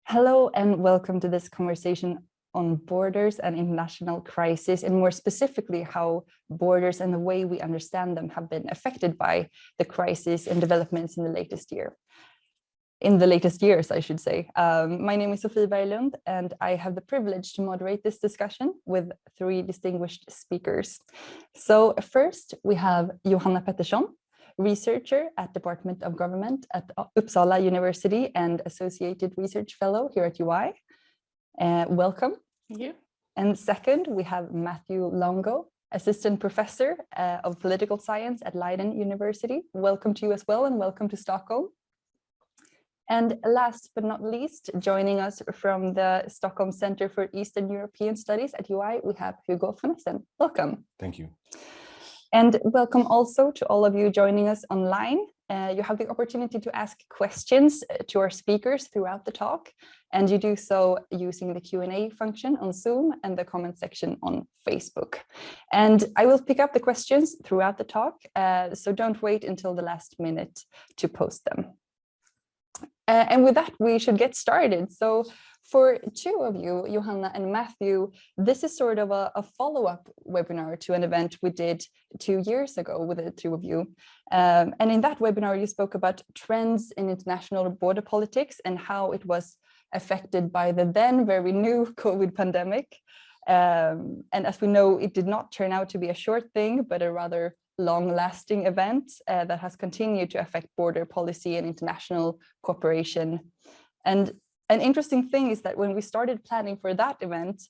Hello and welcome to this conversation on borders and international crisis, and more specifically how borders and the way we understand them have been affected by the crisis and developments in the latest years, I should say. My name is Sofie Berglund, and I have the privilege to moderate this discussion with three distinguished speakers. So first, we have Johanna Pettersson, researcher at Department of Government at Uppsala University and Associated Research Fellow here at UI. Welcome. Thank you. And second, we have Matthew Longo, Assistant Professor of Political Science at Leiden University. Welcome to you as well, and welcome to Stockholm. And last but not least, joining us from the Stockholm Center for Eastern European Studies at UI, we have Hugo von Essen. Welcome. Thank you. And welcome also to all of you joining us online. You have the opportunity to ask questions to our speakers throughout the talk, and you do so using the Q&A function on Zoom and the comment section on Facebook. And I will pick up the questions throughout the talk, so don't wait until the last minute to post them. And with that, we should get started. So for two of you, Johanna and Matthew, this is sort of a follow-up webinar to an event we did 2 years ago with the two of you. And in that webinar, you spoke about trends in international border politics and how it was affected by the then very new COVID pandemic. And as we know, it did not turn out to be a short thing, but a rather long-lasting event that has continued to affect border policy and international cooperation. And an interesting thing is that when we started planning for that event,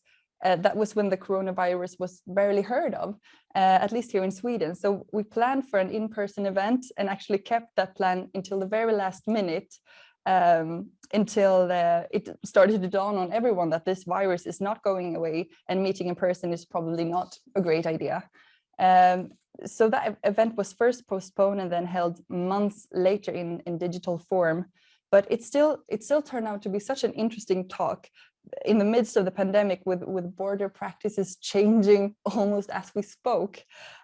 that was when the coronavirus was barely heard of, at least here in Sweden. So we planned for an in-person event and actually kept that plan until the very last minute, until it started to dawn on everyone that this virus is not going away and meeting in person is probably not a great idea. So that event was first postponed and then held months later in digital form. But it still turned out to be such an interesting talk in the midst of the pandemic, with border practices changing almost as we spoke.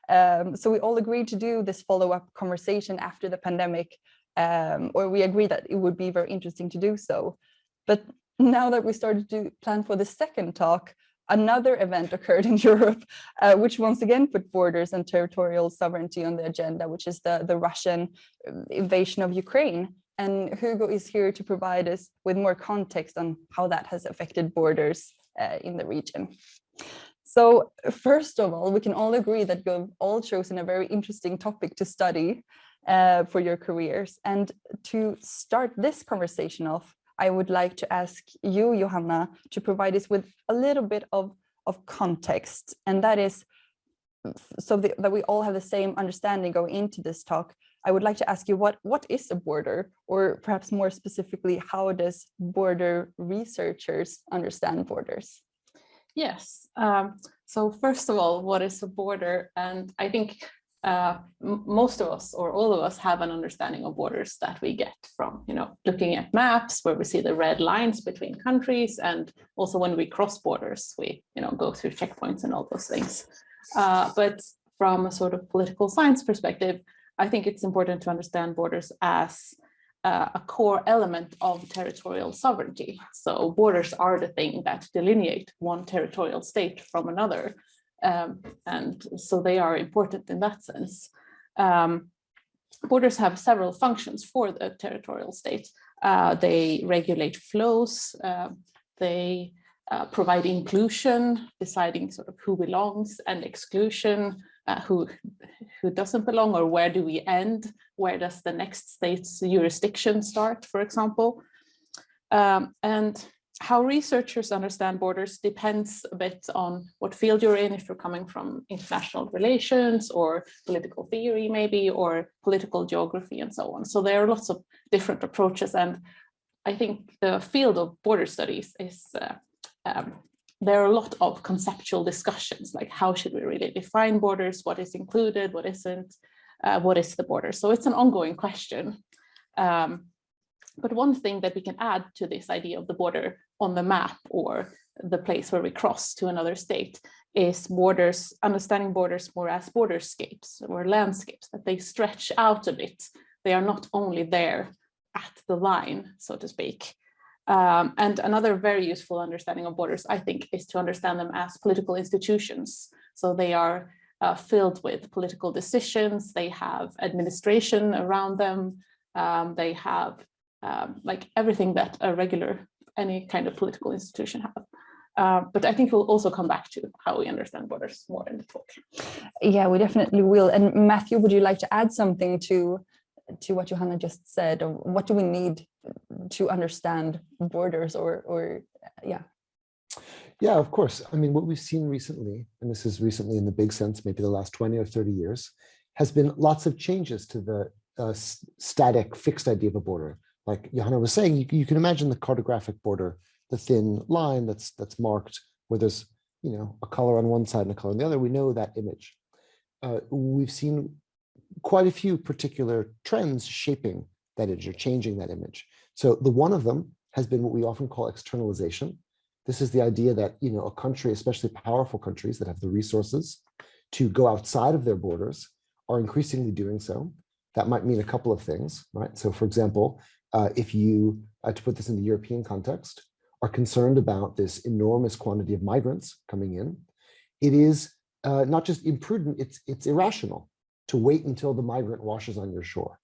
So we all agreed to do this follow-up conversation after the pandemic, or we agreed that it would be very interesting to do so. But now that we started to plan for the second talk, another event occurred in Europe, which once again put borders and territorial sovereignty on the agenda, which is the Russian invasion of Ukraine. And Hugo is here to provide us with more context on how that has affected borders in the region. So first of all, we can all agree that you've all chosen a very interesting topic to study for your careers. And to start this conversation off, I would like to ask you, Johanna, to provide us with a little bit of context. And that is, so that we all have the same understanding going into this talk, I would like to ask you, what is a border? Or perhaps more specifically, how does border researchers understand borders? Yes. So first of all, what is a border? And I think most of us, or all of us, have an understanding of borders that we get from, looking at maps where we see the red lines between countries, and also when we cross borders, we, go through checkpoints and all those things. But from a sort of political science perspective, I think it's important to understand borders as a core element of territorial sovereignty. So borders are the thing that delineate one territorial state from another. And so they are important in that sense. Borders have several functions for the territorial state. They regulate flows, they provide inclusion, deciding sort of who belongs, and exclusion, who doesn't belong, or where do we end? Where does the next state's jurisdiction start, for example? And how researchers understand borders depends a bit on what field you're in, if you're coming from international relations or political theory maybe, or political geography and so on. So there are lots of different approaches, and I think the field of border studies is there are a lot of conceptual discussions, like how should we really define borders, what is included, what isn't, what is the border? So it's an ongoing question. But one thing that we can add to this idea of the border on the map, or the place where we cross to another state, is borders, understanding borders more as borderscapes or landscapes, that they stretch out a bit. They are not only there at the line, so to speak. And another very useful understanding of borders, I think, is to understand them as political institutions. So they are filled with political decisions, they have administration around them, they have like everything that any kind of political institution have. But I think we'll also come back to how we understand borders more in the talk. Yeah, we definitely will. And Matthew, would you like to add something to what Johanna just said? Or what do we need to understand borders or yeah? Yeah, of course. I mean, what we've seen recently, and this is recently in the big sense, maybe the last 20 or 30 years, has been lots of changes to the static, fixed idea of a border. Like Johanna was saying, you can imagine the cartographic border, the thin line that's marked where there's, you know, a color on one side and a color on the other. We know that image. We've seen quite a few particular trends shaping that image or changing that image. So the one of them has been what we often call externalization. This is the idea that, you know, a country, especially powerful countries that have the resources to go outside of their borders, are increasingly doing so. That might mean a couple of things, right? So for example, if you, to put this in the European context, are concerned about this enormous quantity of migrants coming in, it is not just imprudent, it's irrational to wait until the migrant washes on your shore.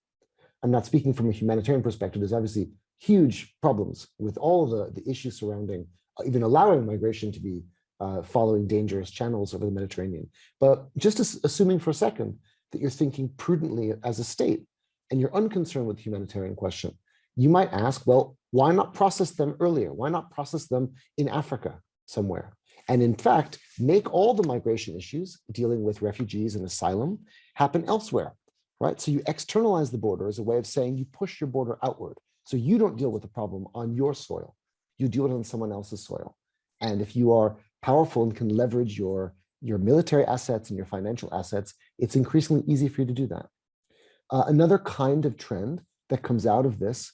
I'm not speaking from a humanitarian perspective. There's obviously huge problems with all the issues surrounding even allowing migration to be following dangerous channels over the Mediterranean. But just assuming for a second that you're thinking prudently as a state and you're unconcerned with the humanitarian question, you might ask, well, why not process them earlier? Why not process them in Africa somewhere? And in fact, make all the migration issues dealing with refugees and asylum happen elsewhere, right? So you externalize the border as a way of saying you push your border outward. So you don't deal with the problem on your soil. You deal with it on someone else's soil. And if you are powerful and can leverage your military assets and your financial assets, it's increasingly easy for you to do that. Another kind of trend that comes out of this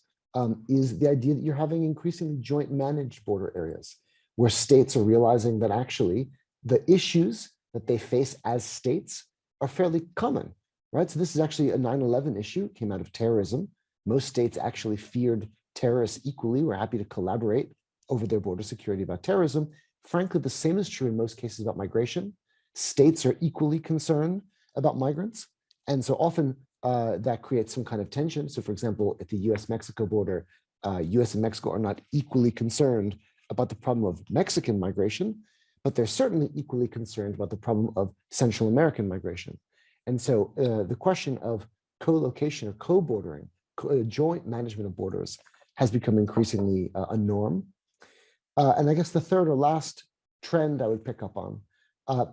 is the idea that you're having increasingly joint managed border areas where states are realizing that actually the issues that they face as states are fairly common, right? So this is actually a 9/11 issue, came out of terrorism. Most states actually feared terrorists equally. We're happy to collaborate over their border security about terrorism. Frankly, the same is true in most cases about migration. States are equally concerned about migrants. And so often that creates some kind of tension. So for example, at the US-Mexico border, US and Mexico are not equally concerned about the problem of Mexican migration, but they're certainly equally concerned about the problem of Central American migration. And so the question of co-location or co-bordering, joint management of borders has become increasingly a norm. And I guess the third or last trend I would pick up on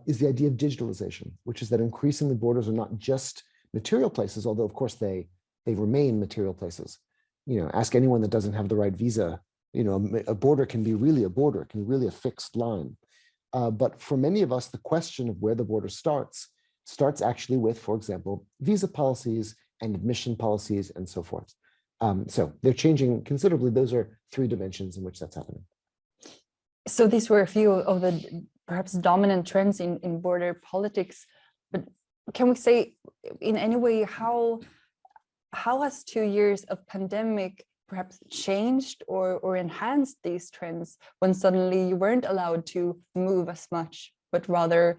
is the idea of digitalization, which is that increasingly borders are not just material places, although of course they remain material places. You know, ask anyone that doesn't have the right visa, you know, a border can be really a border, can be really a fixed line. But for many of us, the question of where the border starts actually with, for example, visa policies and admission policies and so forth. So they're changing considerably. Those are three dimensions in which that's happening. So these were a few of the perhaps dominant trends in border politics, but can we say in any way how has 2 years of pandemic perhaps changed or enhanced these trends when suddenly you weren't allowed to move as much, but rather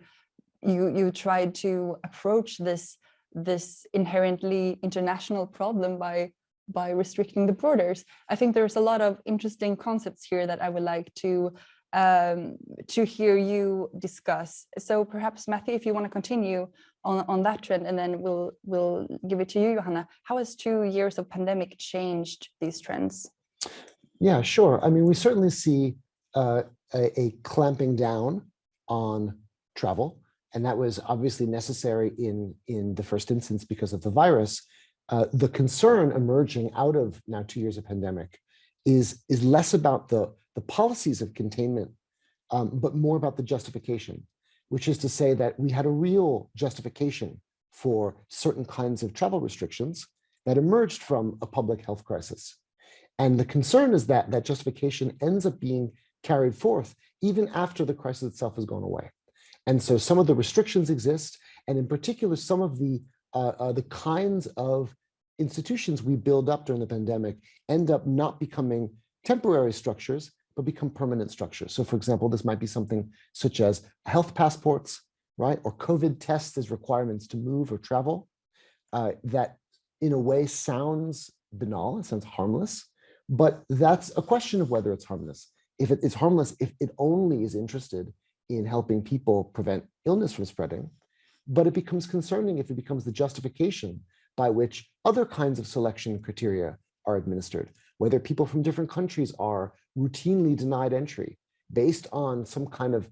you tried to approach this inherently international problem by restricting the borders? I think there's a lot of interesting concepts here that I would like to hear you discuss. So perhaps Matthew, if you want to continue on that trend, and then we'll give it to you, Johanna. How has 2 years of pandemic changed these trends? Yeah, sure. I mean, we certainly see a clamping down on travel, and that was obviously necessary in the first instance because of the virus. The concern emerging out of now 2 years of pandemic is less about the policies of containment, but more about the justification, which is to say that we had a real justification for certain kinds of travel restrictions that emerged from a public health crisis. And the concern is that that justification ends up being carried forth even after the crisis itself has gone away. And so some of the restrictions exist, and in particular, some of the kinds of institutions we build up during the pandemic end up not becoming temporary structures, but become permanent structures. So for example, this might be something such as health passports, right? Or COVID tests as requirements to move or travel, that in a way sounds banal, it sounds harmless, but that's a question of whether it's harmless. If it is harmless, if it only is interested in helping people prevent illness from spreading, but it becomes concerning if it becomes the justification by which other kinds of selection criteria are administered, whether people from different countries are routinely denied entry based on some kind of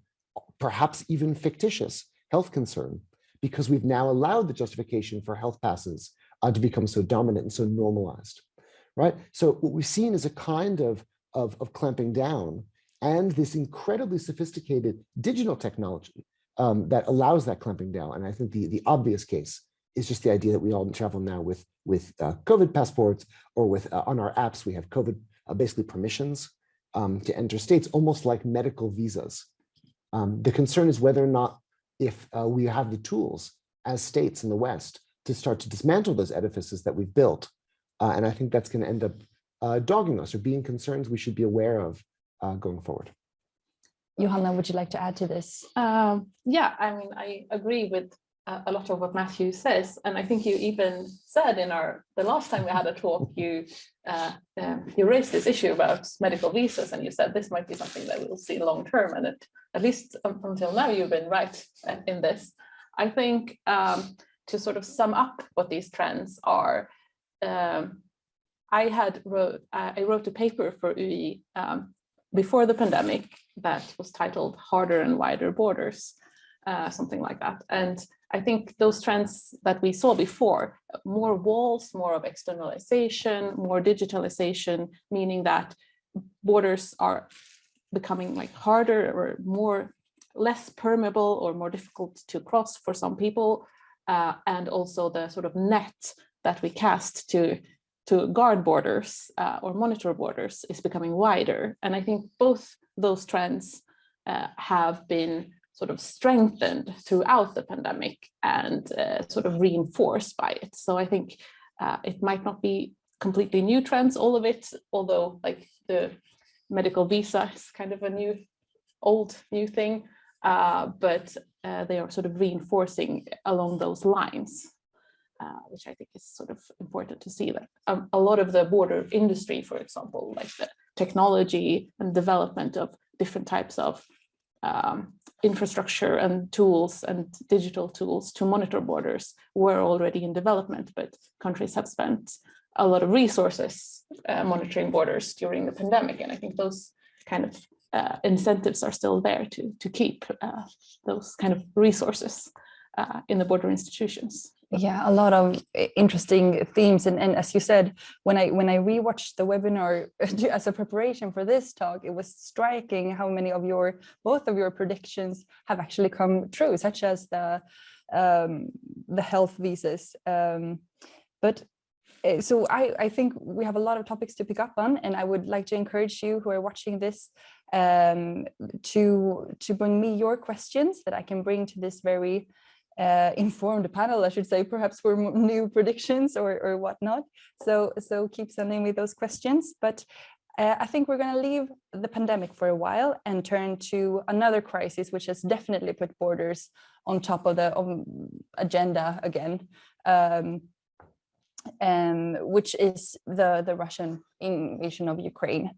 perhaps even fictitious health concern, because we've now allowed the justification for health passes to become so dominant and so normalized, right? So what we've seen is a kind of clamping down and this incredibly sophisticated digital technology that allows that clamping down. And I think the obvious case is just the idea that we all travel now with COVID passports, or with on our apps, we have COVID basically permissions to enter states, almost like medical visas. The concern is whether or not if we have the tools as states in the West to start to dismantle those edifices that we've built. And I think that's going to end up dogging us or being concerns we should be aware of going forward. Johanna, would you like to add to this? Yeah, I mean, I agree with a lot of what Matthew says, and I think you even said in the last time we had a talk, you raised this issue about medical visas, and you said this might be something that we'll see long term, and at least until now you've been right in this. I think to sort of sum up what these trends are, I wrote a paper for UI before the pandemic that was titled "Harder and Wider Borders," something like that. And I think those trends that we saw before, more walls, more of externalization, more digitalization, meaning that borders are becoming like harder or less permeable or more difficult to cross for some people, and also the sort of net that we cast to guard borders or monitor borders is becoming wider. And I think both those trends have been sort of strengthened throughout the pandemic and sort of reinforced by it. So I think it might not be completely new trends, all of it, although like the medical visa is kind of a new thing, but they are sort of reinforcing along those lines, which I think is sort of important to see that a lot of the border industry, for example, like the technology and development of different types of infrastructure and tools and digital tools to monitor borders were already in development, but countries have spent a lot of resources monitoring borders during the pandemic. And I think those kind of incentives are still there to keep those kind of resources in the border institutions. Yeah, a lot of interesting themes, and as you said, when I rewatched the webinar as a preparation for this talk, it was striking how many of both of your predictions have actually come true, such as the health visas. But so I think we have a lot of topics to pick up on, and I would like to encourage you who are watching this to bring me your questions that I can bring to this very informed panel, I should say, perhaps for new predictions or whatnot. So keep sending me those questions. But I think we're going to leave the pandemic for a while and turn to another crisis, which has definitely put borders on top of the agenda again, which is the Russian invasion of Ukraine.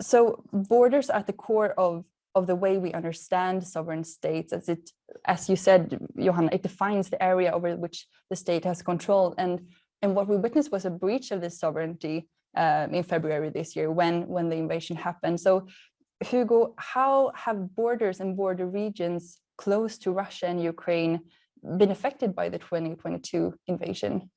So borders are at the core of the way we understand sovereign states, as you said, Johanna, it defines the area over which the state has control. And what we witnessed was a breach of this sovereignty in February this year when the invasion happened. So Hugo, how have borders and border regions close to Russia and Ukraine been affected by the 2022 invasion?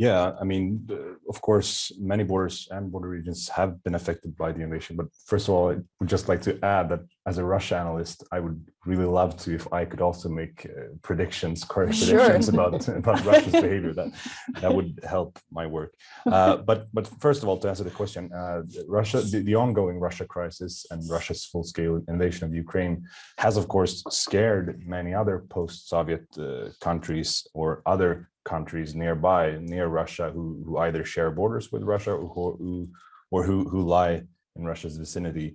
Yeah, I mean, of course, many borders and border regions have been affected by the invasion. But first of all, I would just like to add that as a Russia analyst, I would really love to if I could also make predictions, correct Sure. predictions about Russia's behavior. That would help my work. But first of all, to answer the question, Russia, the ongoing Russia crisis and Russia's full-scale invasion of Ukraine has, of course, scared many other post-Soviet countries or other countries near Russia who either share borders with Russia or who lie in Russia's vicinity,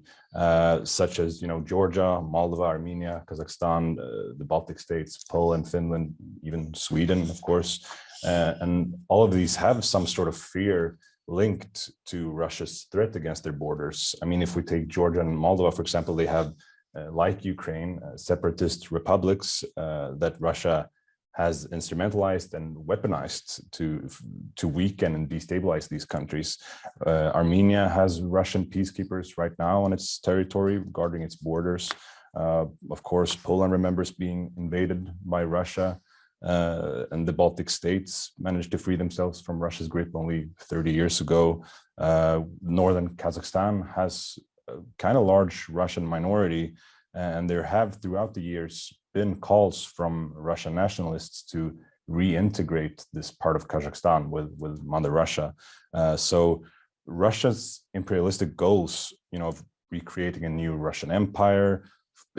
such as Georgia, Moldova, Armenia, Kazakhstan, the Baltic states, Poland, Finland, even Sweden, of course, and all of these have some sort of fear linked to Russia's threat against their borders. I mean, if we take Georgia and Moldova, for example, they have, like Ukraine, separatist republics that Russia has instrumentalized and weaponized to weaken and destabilize these countries. Armenia has Russian peacekeepers right now on its territory guarding its borders. Of course, Poland remembers being invaded by Russia, and the Baltic states managed to free themselves from Russia's grip only 30 years ago. Northern Kazakhstan has a kind of large Russian minority, and there have throughout the years been calls from Russian nationalists to reintegrate this part of Kazakhstan with Mother Russia. So Russia's imperialistic goals, of recreating a new Russian empire,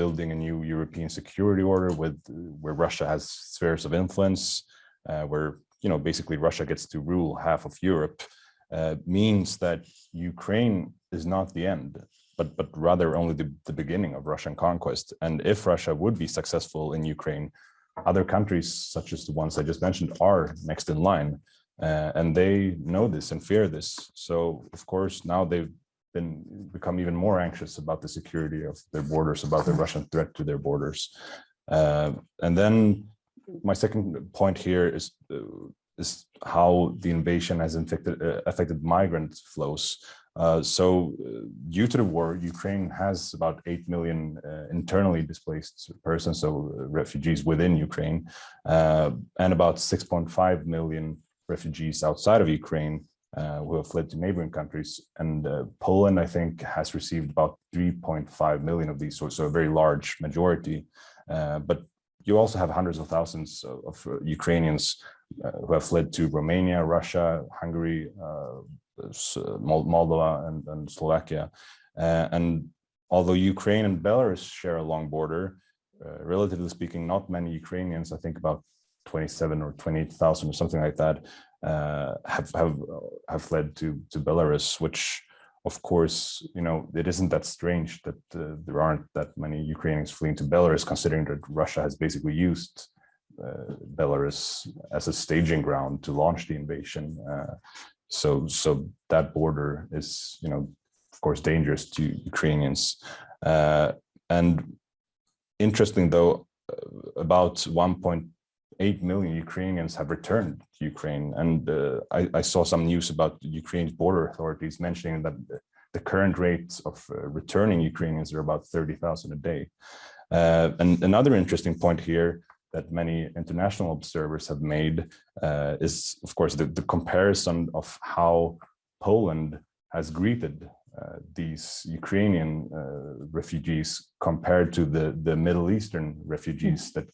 building a new European security order where Russia has spheres of influence, where basically Russia gets to rule half of Europe, means that Ukraine is not the end, but rather only the beginning of Russian conquest. And if Russia would be successful in Ukraine, other countries, such as the ones I just mentioned, are next in line. And they know this and fear this. So, of course, now they've become even more anxious about the security of their borders, about the Russian threat to their borders. And then my second point here is how the invasion has affected migrant flows. So due to the war, Ukraine has about 8 million internally displaced persons, so refugees within Ukraine, and about 6.5 million refugees outside of Ukraine who have fled to neighboring countries. And Poland, I think, has received about 3.5 million of these, so a very large majority. But you also have hundreds of thousands of Ukrainians who have fled to Romania, Russia, Hungary, Moldova, and Slovakia. And although Ukraine and Belarus share a long border, relatively speaking, not many Ukrainians, I think about 27 or 28,000 or something like that, have fled to Belarus, which, of course, it isn't that strange that there aren't that many Ukrainians fleeing to Belarus, considering that Russia has basically used Belarus as a staging ground to launch the invasion. So that border is, of course, dangerous to Ukrainians. And interesting, though, about 1.8 million Ukrainians have returned to Ukraine. And I saw some news about Ukraine's border authorities mentioning that the current rates of returning Ukrainians are about 30,000 a day. And another interesting point here that many international observers have made is, of course, the comparison of how Poland has greeted these Ukrainian refugees compared to the Middle Eastern refugees that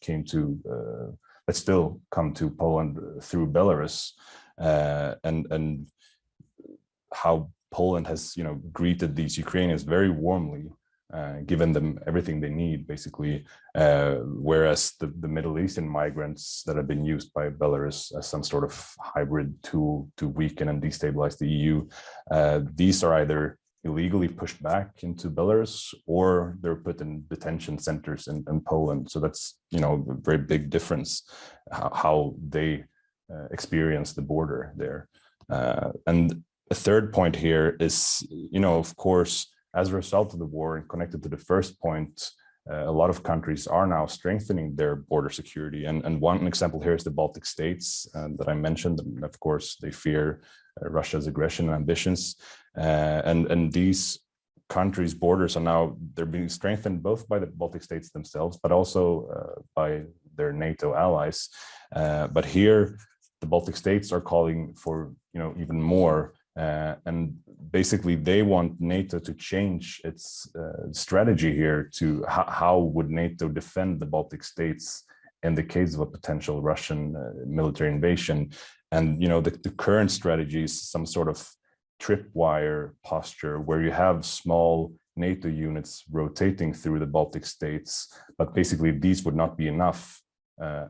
that still come to Poland through Belarus, and how Poland has, greeted these Ukrainians very warmly, given them everything they need, basically, whereas the Middle Eastern migrants that have been used by Belarus as some sort of hybrid tool to weaken and destabilize the EU, these are either illegally pushed back into Belarus or they're put in detention centers in Poland. So that's, a very big difference how they experience the border there. And a third point here is, of course, as a result of the war and connected to the first point, a lot of countries are now strengthening their border security. And one example here is the Baltic states that I mentioned. And of course, they fear Russia's aggression and ambitions. And these countries' borders they're being strengthened both by the Baltic states themselves, but also by their NATO allies. But here, the Baltic states are calling for, even more. And basically they want NATO to change its strategy here to how would NATO defend the Baltic states in the case of a potential Russian military invasion. And the current strategy is some sort of tripwire posture where you have small NATO units rotating through the Baltic states, but basically these would not be enough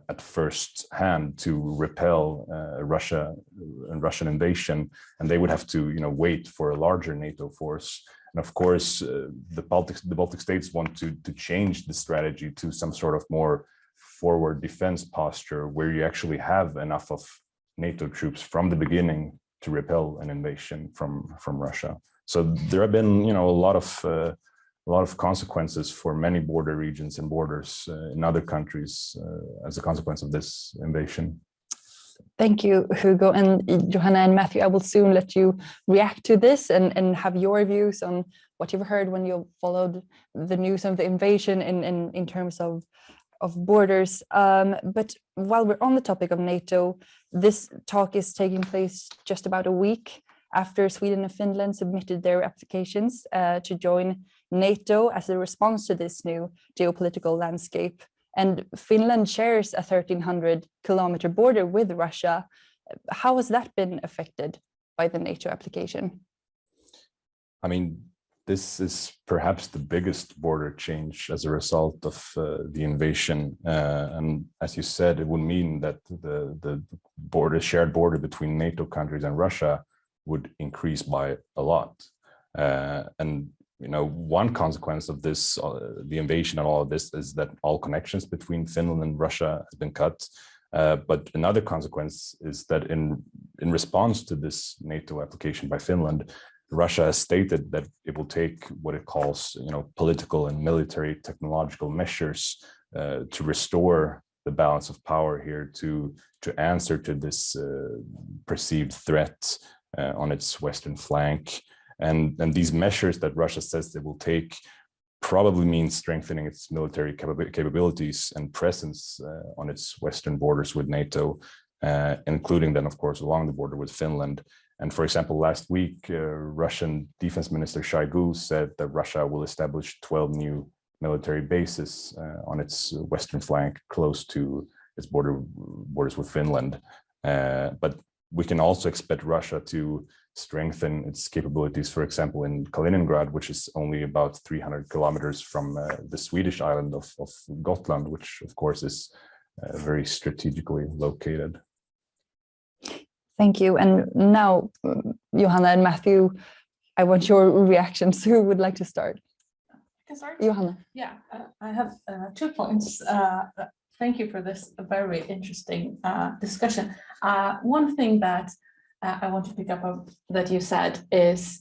at first hand to repel Russian invasion, and they would have to wait for a larger NATO force. And of course, the Baltic states want to change the strategy to some sort of more forward defense posture where you actually have enough of NATO troops from the beginning to repel an invasion from Russia. So there have been a lot of consequences for many border regions and borders in other countries as a consequence of this invasion. Thank you, Hugo, and Johanna and Matthew. I will soon let you react to this and have your views on what you've heard when you followed the news of the invasion in terms of borders. But while we're on the topic of NATO, this talk is taking place just about a week after Sweden and Finland submitted their applications to join NATO as a response to this new geopolitical landscape. And Finland shares a 1,300-kilometer border with Russia. How has that been affected by the NATO application? I mean, this is perhaps the biggest border change as a result of the invasion. And as you said, it would mean that the shared border between NATO countries and Russia would increase by a lot. And one consequence of this, the invasion and all of this, is that all connections between Finland and Russia have been cut. But another consequence is that in response to this NATO application by Finland, Russia has stated that it will take what it calls, political and military technological measures to restore the balance of power here to answer to this perceived threat on its western flank. And these measures that Russia says it will take probably means strengthening its military capabilities and presence on its western borders with NATO, including then, of course, along the border with Finland. And for example, last week, Russian Defense Minister Shoigu said that Russia will establish 12 new military bases on its western flank, close to its borders with Finland. But we can also expect Russia to strengthen its capabilities, for example, in Kaliningrad, which is only about 300 kilometers from the Swedish island of Gotland, which of course is very strategically located. Thank you. And now, Johanna and Matthew, I want your reactions. Who would like to start? I can start. Johanna. Yeah, I have 2 points. Thank you for this very interesting discussion. One thing that I want to pick up on that you said is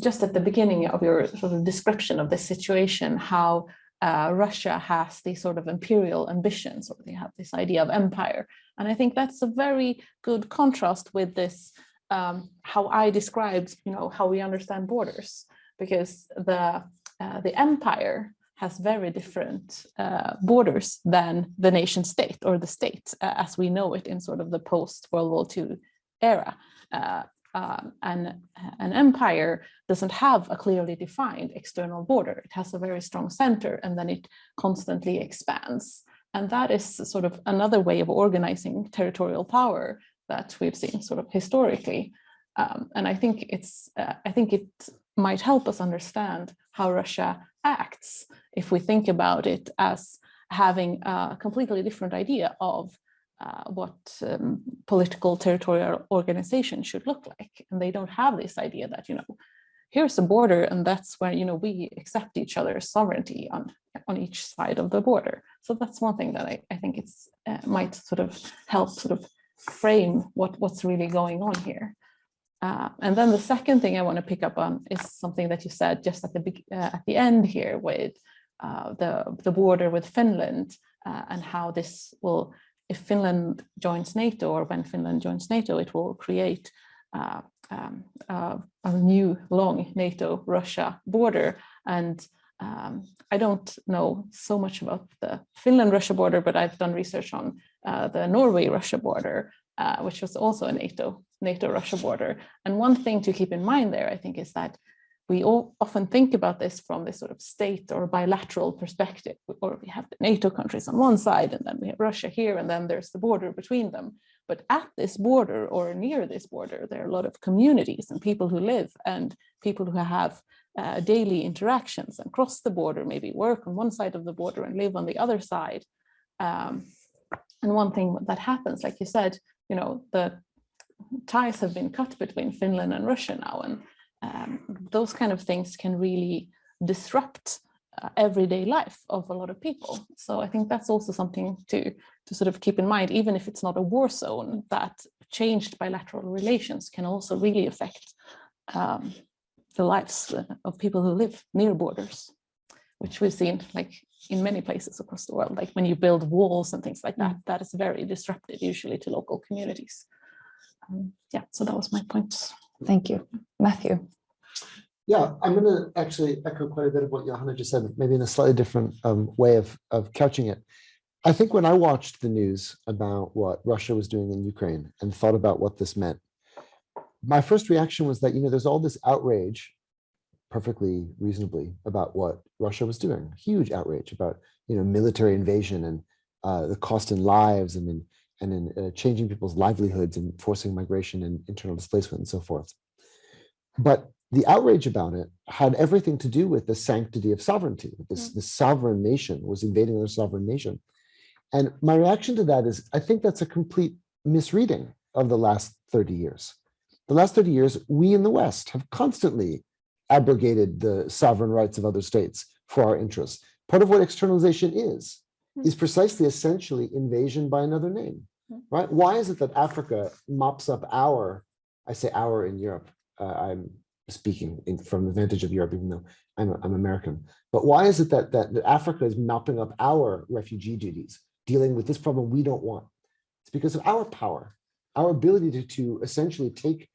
just at the beginning of your sort of description of the situation, how Russia has these sort of imperial ambitions, or they have this idea of empire. And I think that's a very good contrast with this, how I described, how we understand borders, because the empire has very different borders than the nation state or the state as we know it in sort of the post-World War II era. And an empire doesn't have a clearly defined external border. It has a very strong center, and then it constantly expands. And that is sort of another way of organizing territorial power that we've seen sort of historically. And I think it might help us understand how Russia acts if we think about it as having a completely different idea of what political territorial organization should look like. And they don't have this idea that, here's a border and that's where, we accept each other's sovereignty on each side of the border. So that's one thing that I think it's might sort of help sort of frame what's really going on here. And then the second thing I want to pick up on is something that you said just at the end here with the border with Finland and how this will, if Finland joins NATO, or when Finland joins NATO, it will create a new long NATO-Russia border. And I don't know so much about the Finland-Russia border, but I've done research on the Norway-Russia border. which was also a NATO-Russia border. And one thing to keep in mind there, I think, is that we all often think about this from this sort of state or bilateral perspective, or we have the NATO countries on one side, and then we have Russia here, and then there's the border between them. But at this border or near this border, there are a lot of communities and people who live and people who have daily interactions and cross the border, maybe work on one side of the border and live on the other side. And one thing that happens, like you said, the ties have been cut between Finland and Russia now, and those kind of things can really disrupt everyday life of a lot of people. So I think that's also something to sort of keep in mind, even if it's not a war zone, that changed bilateral relations can also really affect the lives of people who live near borders, which we've seen like in many places across the world. Like when you build walls and things like that, that is very disruptive usually to local communities. Yeah, so that was my point. Thank you. Matthew. Yeah, I'm going to actually echo quite a bit of what Johanna just said, maybe in a slightly different way of couching it. I think when I watched the news about what Russia was doing in Ukraine and thought about what this meant, my first reaction was that, there's all this outrage, perfectly reasonably, about what Russia was doing. Huge outrage about, military invasion and the cost in lives and in changing people's livelihoods and forcing migration and internal displacement and so forth. But the outrage about it had everything to do with the sanctity of sovereignty. This sovereign nation was invading another sovereign nation. And my reaction to that is, I think that's a complete misreading of the last 30 years. The last 30 years, we in the West have constantly abrogated the sovereign rights of other states for our interests. Part of what externalization is precisely essentially invasion by another name, right? Why is it that Africa mops up I say our in Europe, I'm speaking from the vantage of Europe, even though I'm American, but why is it that Africa is mopping up our refugee duties, dealing with this problem we don't want? It's because of our power, our ability to essentially take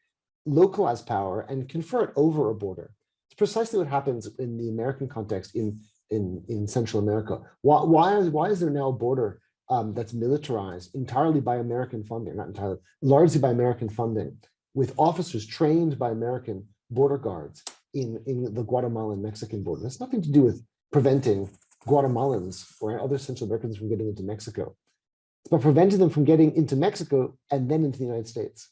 localized power and confer it over a border. It's precisely what happens in the American context in Central America. Why is there now a border that's militarized entirely by American funding, not entirely, largely by American funding, with officers trained by American border guards in the Guatemalan Mexican border? That's nothing to do with preventing Guatemalans or other Central Americans from getting into Mexico. It's about preventing them from getting into Mexico and then into the United States.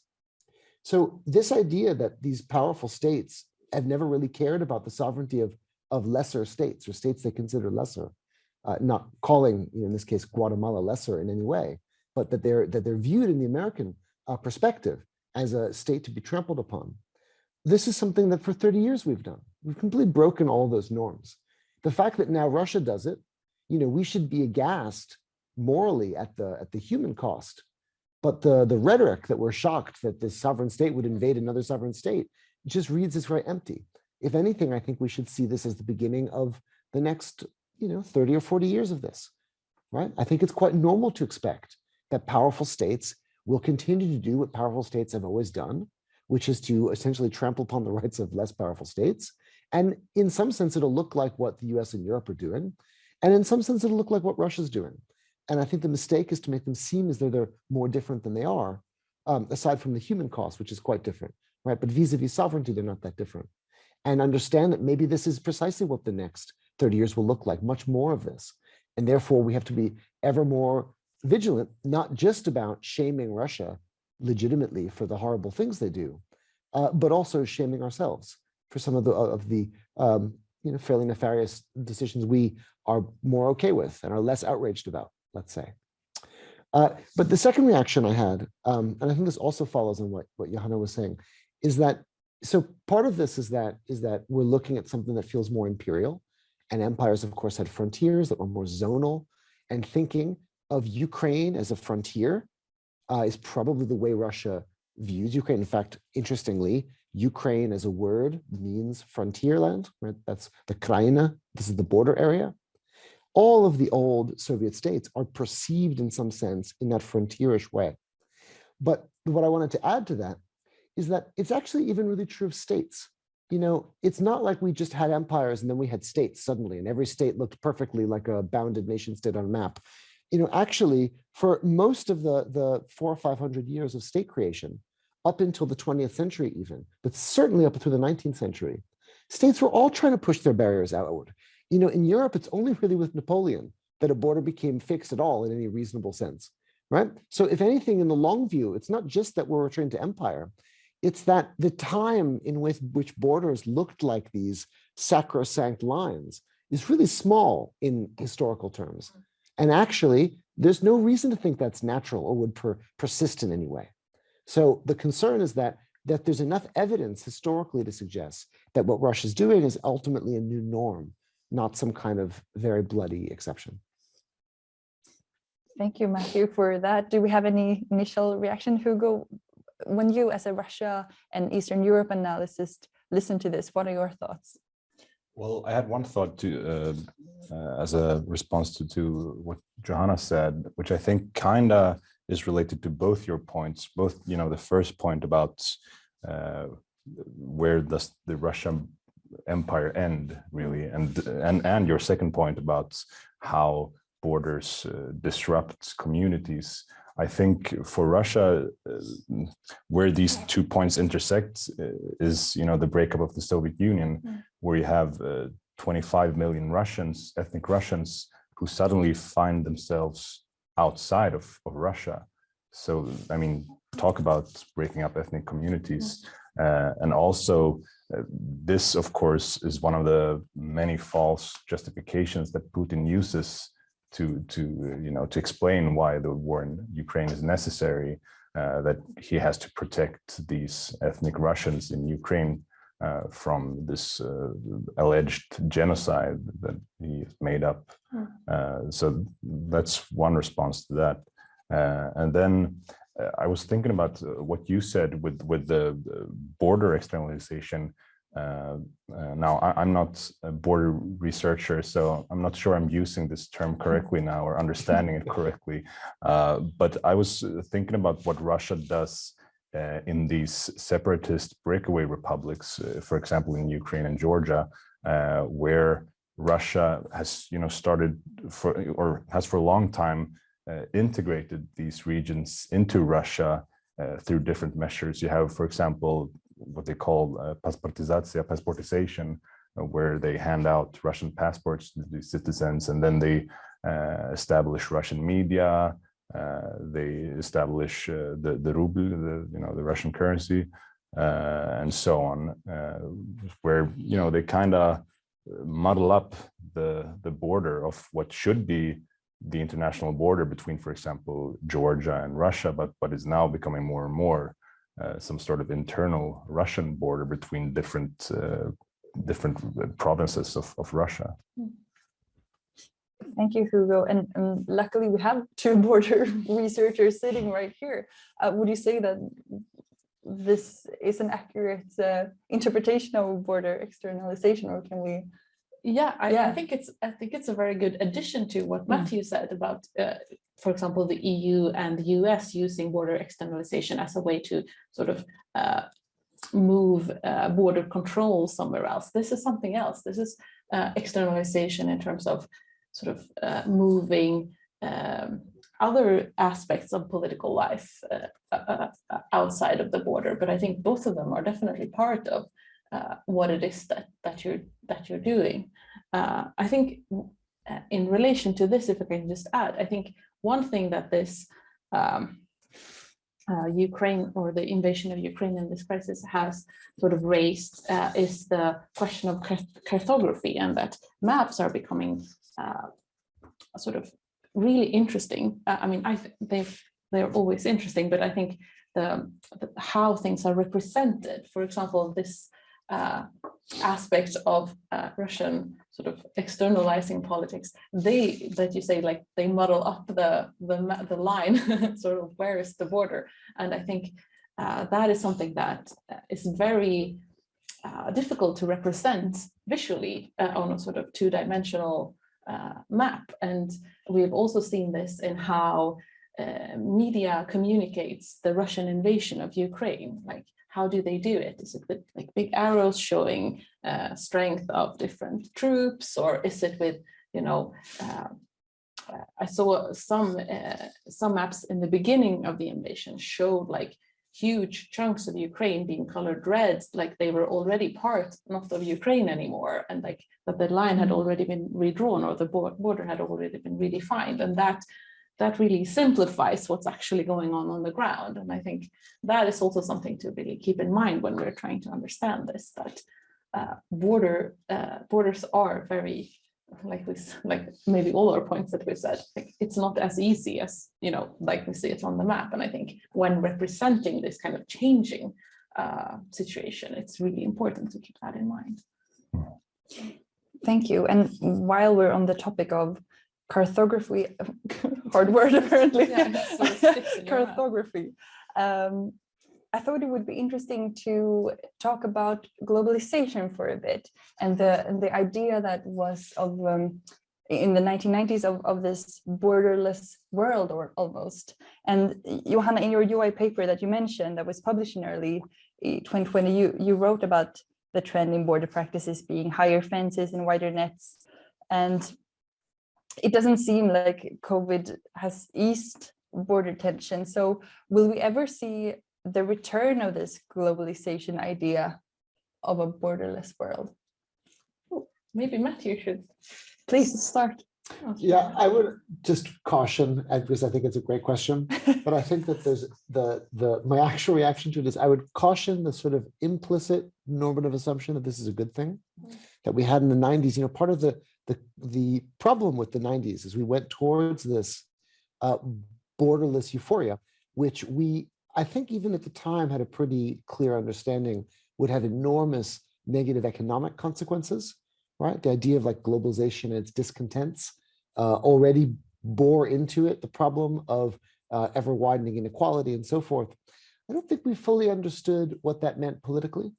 So this idea that these powerful states have never really cared about the sovereignty of lesser states or states they consider lesser, not calling, in this case, Guatemala lesser in any way, but that they're viewed in the American perspective as a state to be trampled upon. This is something that for 30 years we've done. We've completely broken all those norms. The fact that now Russia does it, we should be aghast morally at the human cost. But the rhetoric that we're shocked that this sovereign state would invade another sovereign state just reads as very empty. If anything, I think we should see this as the beginning of the next 30 or 40 years of this, right? I think it's quite normal to expect that powerful states will continue to do what powerful states have always done, which is to essentially trample upon the rights of less powerful states. And in some sense, it'll look like what the US and Europe are doing. And in some sense, it'll look like what Russia's doing. And I think the mistake is to make them seem as though they're more different than they are, aside from the human cost, which is quite different, right? But vis-a-vis sovereignty, they're not that different. And understand that maybe this is precisely what the next 30 years will look like, much more of this. And therefore, we have to be ever more vigilant, not just about shaming Russia legitimately for the horrible things they do, but also shaming ourselves for some of the fairly nefarious decisions we are more okay with and are less outraged about, let's say. But the second reaction I had, and I think this also follows on what Johanna was saying, is that, so part of this is that we're looking at something that feels more imperial, and empires, of course, had frontiers that were more zonal, and thinking of Ukraine as a frontier is probably the way Russia views Ukraine. In fact, interestingly, Ukraine as a word means frontier land, right? That's the Kraina, this is the border area. All of the old Soviet states are perceived in some sense in that frontierish way. But what I wanted to add to that is that it's actually even really true of states. It's not like we just had empires and then we had states suddenly, and every state looked perfectly like a bounded nation state on a map. actually, for most of the 400 or 500 years of state creation, up until the 20th century even, but certainly up through the 19th century, states were all trying to push their barriers outward. In Europe, it's only really with Napoleon that a border became fixed at all in any reasonable sense, right? So if anything, in the long view, it's not just that we're returning to empire, it's that the time in which borders looked like these sacrosanct lines is really small in historical terms. And actually, there's no reason to think that's natural or would persist in any way. So the concern is that there's enough evidence historically to suggest that what Russia's doing is ultimately a new norm, not some kind of very bloody exception. Thank you, Matthew, for that. Do we have any initial reaction, Hugo? When you, as a Russia and Eastern Europe analyst, listen to this, what are your thoughts? Well, I had one thought to, as a response to what Johanna said, which I think kind of is related to both your points, both, the first point about where does the Russian empire end, really, and your second point about how borders disrupt communities. I think for Russia, where these 2 points intersect is, the breakup of the Soviet Union, where you have 25 million Russians, ethnic Russians, who suddenly find themselves outside of Russia. So, I mean, talk about breaking up ethnic communities. And also, this, of course, is one of the many false justifications that Putin uses to explain why the war in Ukraine is necessary, that he has to protect these ethnic Russians in Ukraine from this alleged genocide that he made up. So that's one response to that. And then I was thinking about what you said with the border externalization. Now, I'm not a border researcher, so I'm not sure I'm using this term correctly now or understanding it correctly. But I was thinking about what Russia does in these separatist breakaway republics, for example, in Ukraine and Georgia, where Russia has, started has for a long time integrated these regions into Russia through different measures. You have, for example, what they call passportization, where they hand out Russian passports to the citizens, and then they establish Russian media. They establish the ruble, the Russian currency, and so on, where they kind of muddle up the border of what should be the international border between, for example, Georgia and Russia, but is now becoming more and more some sort of internal Russian border between different provinces of Russia. Thank you, Hugo. And luckily we have two border researchers sitting right here. Would you say that this is an accurate interpretation of border externalization, or can we? Yeah, I think it's a very good addition to what Matthew said about, for example, the EU and the US using border externalization as a way to sort of move border control somewhere else. This is something else. This is externalization in terms of sort of moving other aspects of political life outside of the border. But I think both of them are definitely part of what it is that you're doing. I think in relation to this, if I can just add, I think one thing that this Ukraine, or the invasion of Ukraine in this crisis, has sort of raised is the question of cartography, and that maps are becoming sort of really interesting. I mean, they're always interesting, but I think how things are represented, for example, this aspect of Russian sort of externalizing politics, that you say, like, they muddle up the line, sort of where is the border, and I think that is something that is very difficult to represent visually on a sort of two-dimensional map. And we've also seen this in how media communicates the Russian invasion of Ukraine. Like, how do they do it? Is it with like big arrows showing strength of different troops, or is it with I saw some maps in the beginning of the invasion showed like huge chunks of Ukraine being colored red, like they were already part not of Ukraine anymore, and like that the line had already been redrawn or the border had already been redefined, and that really simplifies what's actually going on the ground. And I think that is also something to really keep in mind when we're trying to understand this, that borders are very, like maybe all our points that we said, like it's not as easy as, you know, like we see it on the map. And I think when representing this kind of changing situation, it's really important to keep that in mind. Thank you. And while we're on the topic of cartography, hard word apparently, cartography, I thought it would be interesting to talk about globalization for a bit, and the idea that was of in the 1990s of this borderless world, or almost. And Johanna, in your UI paper that you mentioned that was published in early 2020, you wrote about the trend in border practices being higher fences and wider nets, and it doesn't seem like COVID has eased border tension. So will we ever see the return of this globalization idea of a borderless world? Maybe Matthew should please start. Yeah, I would just caution, because I think it's a great question, but I think that there's my actual reaction to it is I would caution the sort of implicit normative assumption that this is a good thing that we had in the 90s. You know, part of the problem with the 90s is we went towards this borderless euphoria, which I think even at the time had a pretty clear understanding would have enormous negative economic consequences, right? The idea of like globalization and its discontents already bore into it the problem of ever widening inequality and so forth. I don't think we fully understood what that meant politically.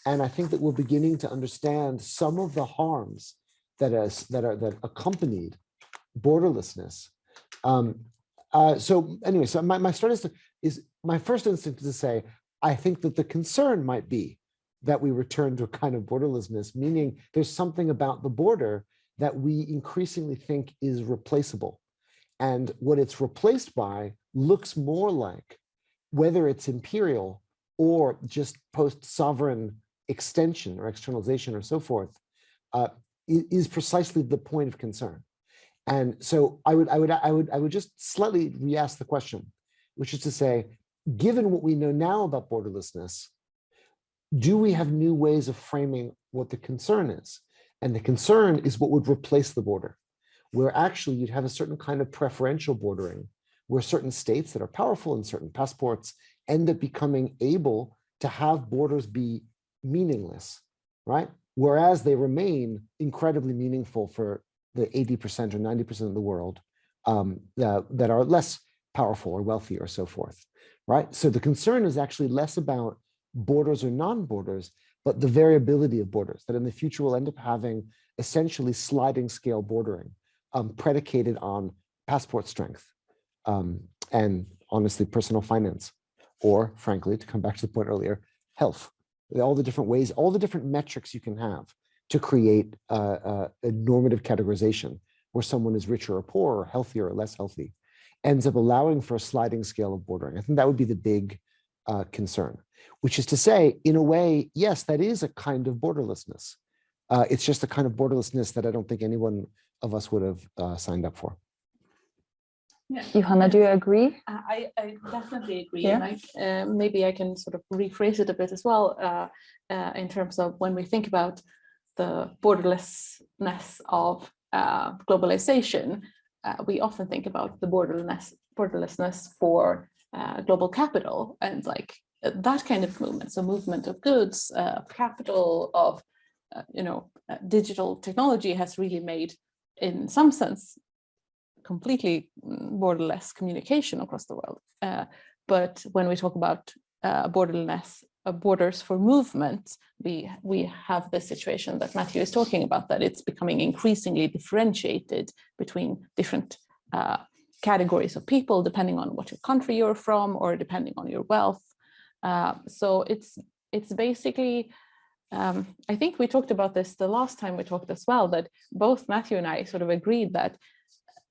And I think that we're beginning to understand some of the harms that accompanied borderlessness. So anyway, so my start is my first instinct is to say, I think that the concern might be that we return to a kind of borderlessness, meaning there's something about the border that we increasingly think is replaceable. And what it's replaced by looks more like, whether it's imperial or just post-sovereign extension or externalization or so forth, is precisely the point of concern. And so I would just slightly re-ask the question, which is to say, given what we know now about borderlessness, do we have new ways of framing what the concern is? And the concern is what would replace the border, where actually you'd have a certain kind of preferential bordering, where certain states that are powerful in certain passports end up becoming able to have borders be meaningless, right? Whereas they remain incredibly meaningful for the 80% or 90% of the world that are less powerful or wealthy or so forth, right? So the concern is actually less about borders or non-borders, but the variability of borders, that in the future we'll end up having essentially sliding scale bordering predicated on passport strength and honestly personal finance, or frankly, to come back to the point earlier, health. All the different ways, all the different metrics you can have to create a normative categorization where someone is richer or poorer, or healthier or less healthy, ends up allowing for a sliding scale of bordering. I think that would be the big concern, which is to say, in a way, yes, that is a kind of borderlessness. It's just a kind of borderlessness that I don't think anyone of us would have signed up for. Yeah. Johanna, do you agree? I definitely agree. Yeah. And maybe I can sort of rephrase it a bit as well in terms of when we think about the borderlessness of globalization, we often think about the borderlessness for global capital and like that kind of movement. So movement of goods, capital, of digital technology has really made, in some sense, completely borderless communication across the world. But when we talk about borders for movement, we have the situation that Matthew is talking about, that it's becoming increasingly differentiated between different categories of people, depending on what your country you're from or depending on your wealth. So it's basically, I think we talked about this the last time we talked as well, that both Matthew and I sort of agreed that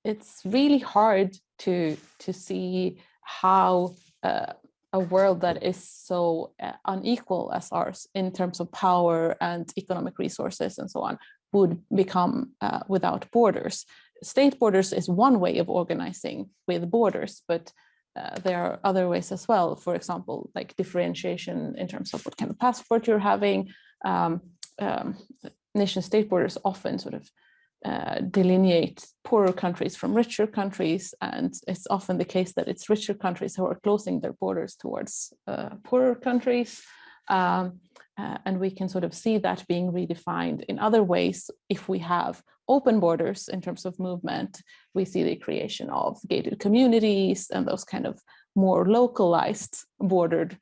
it's really hard to see how a world that is so unequal as ours in terms of power and economic resources and so on would become without borders. State borders is one way of organizing with borders, but there are other ways as well. For example, like differentiation in terms of what kind of passport you're having. Nation-state borders often sort of delineate poorer countries from richer countries, and it's often the case that it's richer countries who are closing their borders towards poorer countries. And we can sort of see that being redefined in other ways. If we have open borders in terms of movement, we see the creation of gated communities and those kind of more localized bordered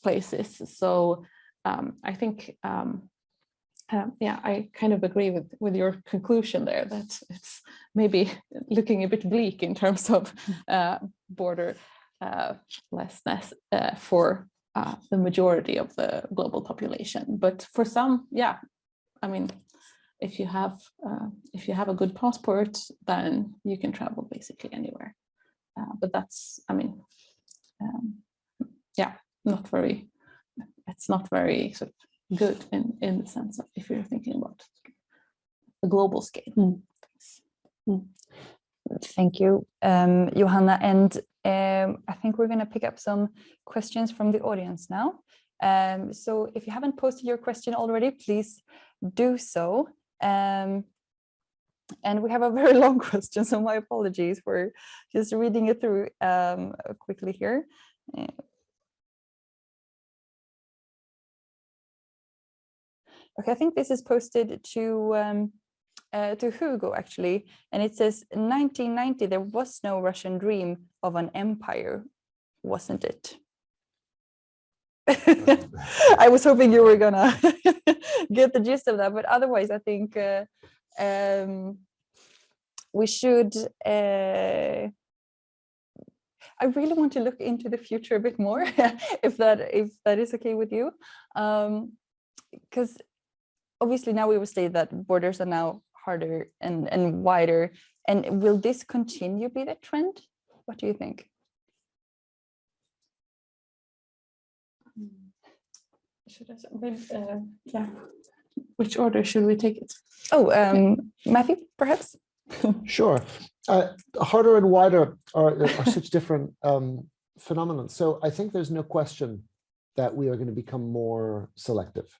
places. So I think, yeah, I kind of agree with your conclusion there that it's maybe looking a bit bleak in terms of borderlessness for the majority of the global population. But for some, yeah, I mean, if you have a good passport, then you can travel basically anywhere. But that's, I mean, yeah, it's not very sort of good in the sense of if you're thinking about the global scale. Thank you, Johanna. And I think we're going to pick up some questions from the audience now. So if you haven't posted your question already, please do so. And we have a very long question, so my apologies for just reading it through quickly here. Okay, I think this is posted to Hugo actually, and it says 1990 there was no Russian dream of an empire, wasn't it? I was hoping you were gonna get the gist of that, but otherwise I think we should. I really want to look into the future a bit more, if that is okay with you, because obviously now we will say that borders are now harder and wider, and will this continue be the trend? What do you think? Should I say, maybe, yeah. Which order should we take it? Oh, Matthew, perhaps. Sure. Harder and wider are such different phenomena. So I think there's no question that we are going to become more selective.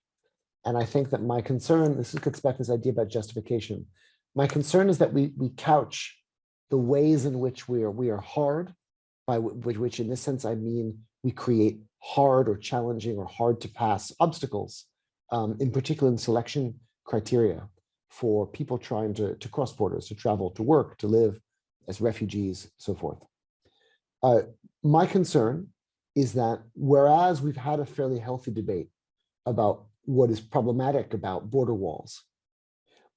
And I think that my concern, this gets back to this idea about justification. My concern is that we couch the ways in which we are hard, by which in this sense I mean we create hard or challenging or hard to pass obstacles, in particular in selection criteria for people trying to cross borders, to travel, to work, to live as refugees, so forth. My concern is that whereas we've had a fairly healthy debate about what is problematic about border walls,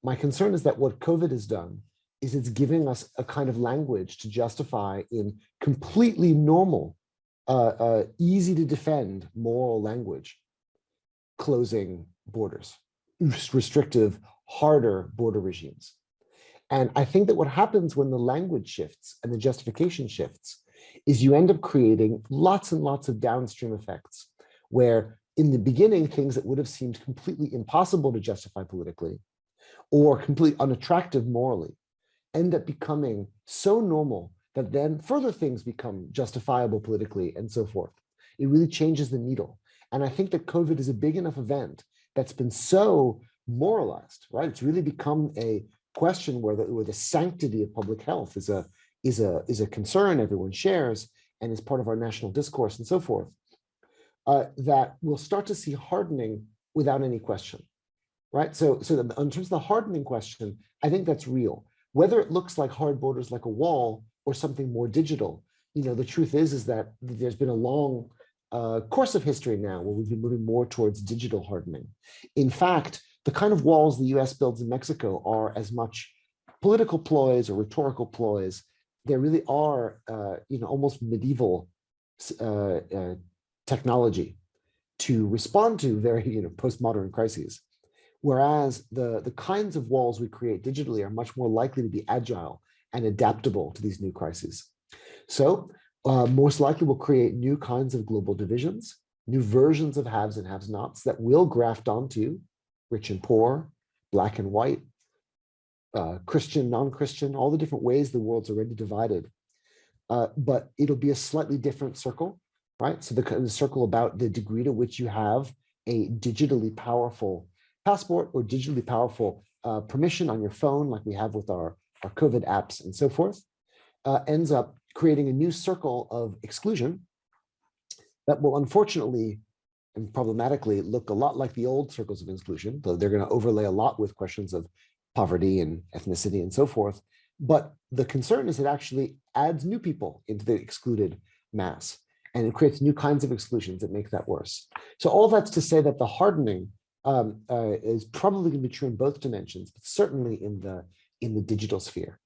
my concern is that what COVID has done is it's giving us a kind of language to justify in completely normal, easy to defend moral language, closing borders, restrictive, harder border regimes. And I think that what happens when the language shifts and the justification shifts is you end up creating lots and lots of downstream effects where in the beginning, things that would have seemed completely impossible to justify politically or completely unattractive morally end up becoming so normal that then further things become justifiable politically and so forth. It really changes the needle. And I think that COVID is a big enough event that's been so moralized, right? It's really become a question where the sanctity of public health is a concern everyone shares and is part of our national discourse and so forth, that we'll start to see hardening without any question, right? So in terms of the hardening question, I think that's real. Whether it looks like hard borders like a wall or something more digital, the truth is that there's been a long course of history now where we've been moving more towards digital hardening. In fact, the kind of walls the US builds in Mexico are as much political ploys or rhetorical ploys. There really are, almost medieval technology to respond to very, postmodern crises. Whereas the kinds of walls we create digitally are much more likely to be agile and adaptable to these new crises. So most likely will create new kinds of global divisions, new versions of haves and have-nots that will graft onto rich and poor, black and white, Christian, non-Christian, all the different ways the world's already divided. But it'll be a slightly different circle, right? So the circle about the degree to which you have a digitally powerful passport or digitally powerful permission on your phone, like we have with our COVID apps and so forth, ends up creating a new circle of exclusion that will unfortunately and problematically look a lot like the old circles of exclusion, though they're going to overlay a lot with questions of poverty and ethnicity and so forth. But the concern is it actually adds new people into the excluded mass, and it creates new kinds of exclusions that make that worse. So all that's to say that the hardening is probably going to be true in both dimensions, but certainly in the digital sphere.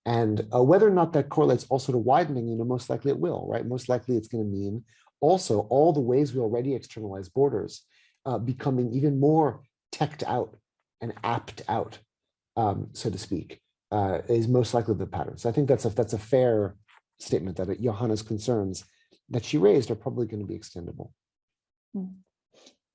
And whether or not that correlates also to widening, most likely it will, right? Most likely it's going to mean also all the ways we already externalize borders becoming even more teched out and apped out, so to speak, is most likely the pattern. So I think that's a fair statement that Johanna's concerns that she raised are probably going to be extendable.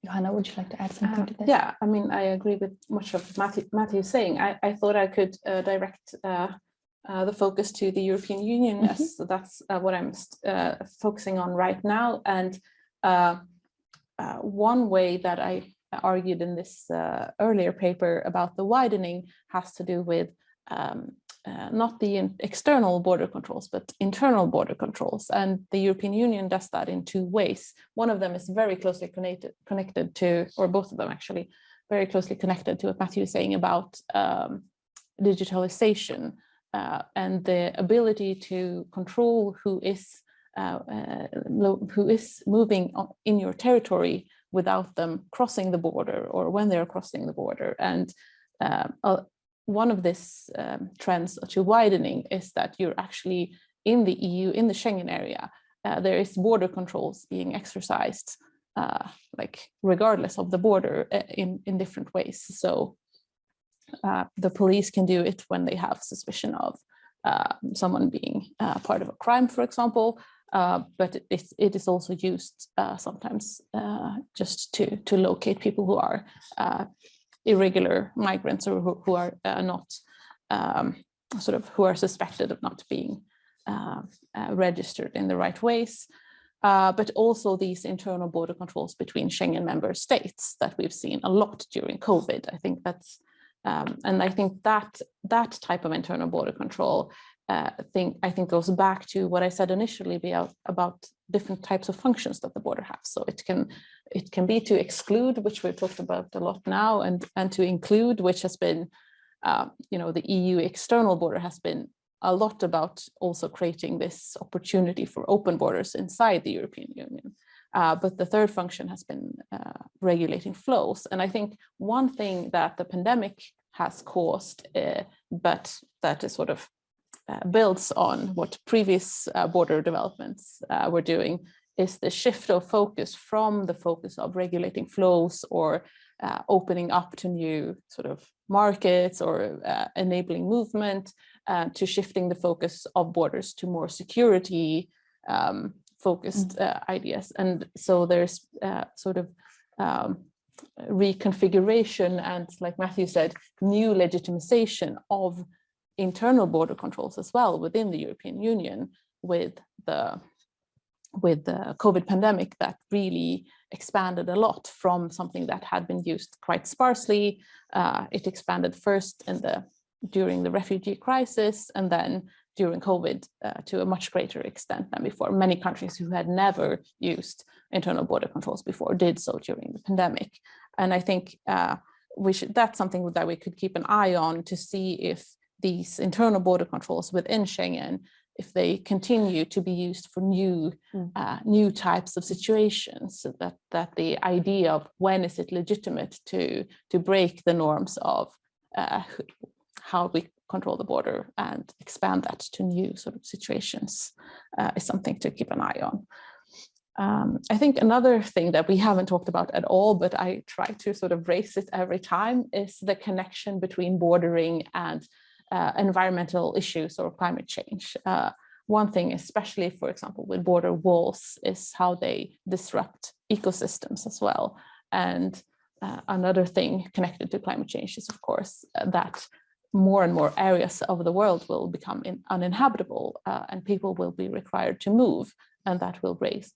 Johanna, would you like to add something to this? Yeah, I mean, I agree with much of Matthew's saying. I thought I could direct the focus to the European Union, as that's what I'm focusing on right now. And one way that I argued in this earlier paper about the widening has to do with not the external border controls, but internal border controls. And the European Union does that in two ways. One of them is very closely connected to, or both of them actually, very closely connected to what Matthew is saying about digitalization and the ability to control who is moving in your territory without them crossing the border or when they're crossing the border. And one of these trends to widening is that you're actually in the EU, in the Schengen area, there is border controls being exercised, like regardless of the border in different ways. So the police can do it when they have suspicion of someone being part of a crime, for example, but it is also used sometimes just to locate people who are irregular migrants or who are not who are suspected of not being registered in the right ways. But also these internal border controls between Schengen member states that we've seen a lot during COVID. I think that's and I think that type of internal border control I think goes back to what I said initially about different types of functions that the border has. So it can be to exclude, which we've talked about a lot now, and to include, which has been the EU external border has been a lot about also creating this opportunity for open borders inside the European Union. But the third function has been regulating flows. And I think one thing that the pandemic has caused, but that is sort of builds on what previous border developments were doing, is the shift of focus from the focus of regulating flows or opening up to new sort of markets or enabling movement to shifting the focus of borders to more security focused ideas. And so there's sort of reconfiguration and, like Matthew said, new legitimization of internal border controls as well within the European Union with the COVID pandemic that really expanded a lot from something that had been used quite sparsely. It expanded first during the refugee crisis, and then during COVID to a much greater extent than before. Many countries who had never used internal border controls before did so during the pandemic. And I think that's something that we could keep an eye on to see if these internal border controls within Schengen, if they continue to be used for new types of situations, so that the idea of when is it legitimate to break the norms of how we control the border and expand that to new sort of situations is something to keep an eye on. I think another thing that we haven't talked about at all, but I try to sort of raise it every time, is the connection between bordering and environmental issues or climate change. One thing, especially, for example, with border walls, is how they disrupt ecosystems as well. And another thing connected to climate change is, of course, that more and more areas of the world will become uninhabitable, and people will be required to move. And that will raise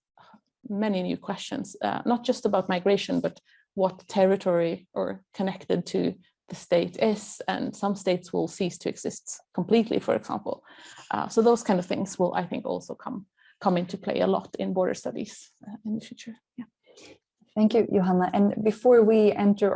many new questions, not just about migration, but what territory or connected to the state is, and some states will cease to exist completely, for example. So those kind of things will, I think, also come into play a lot in border studies in the future. Yeah. Thank you, Johanna. And before we enter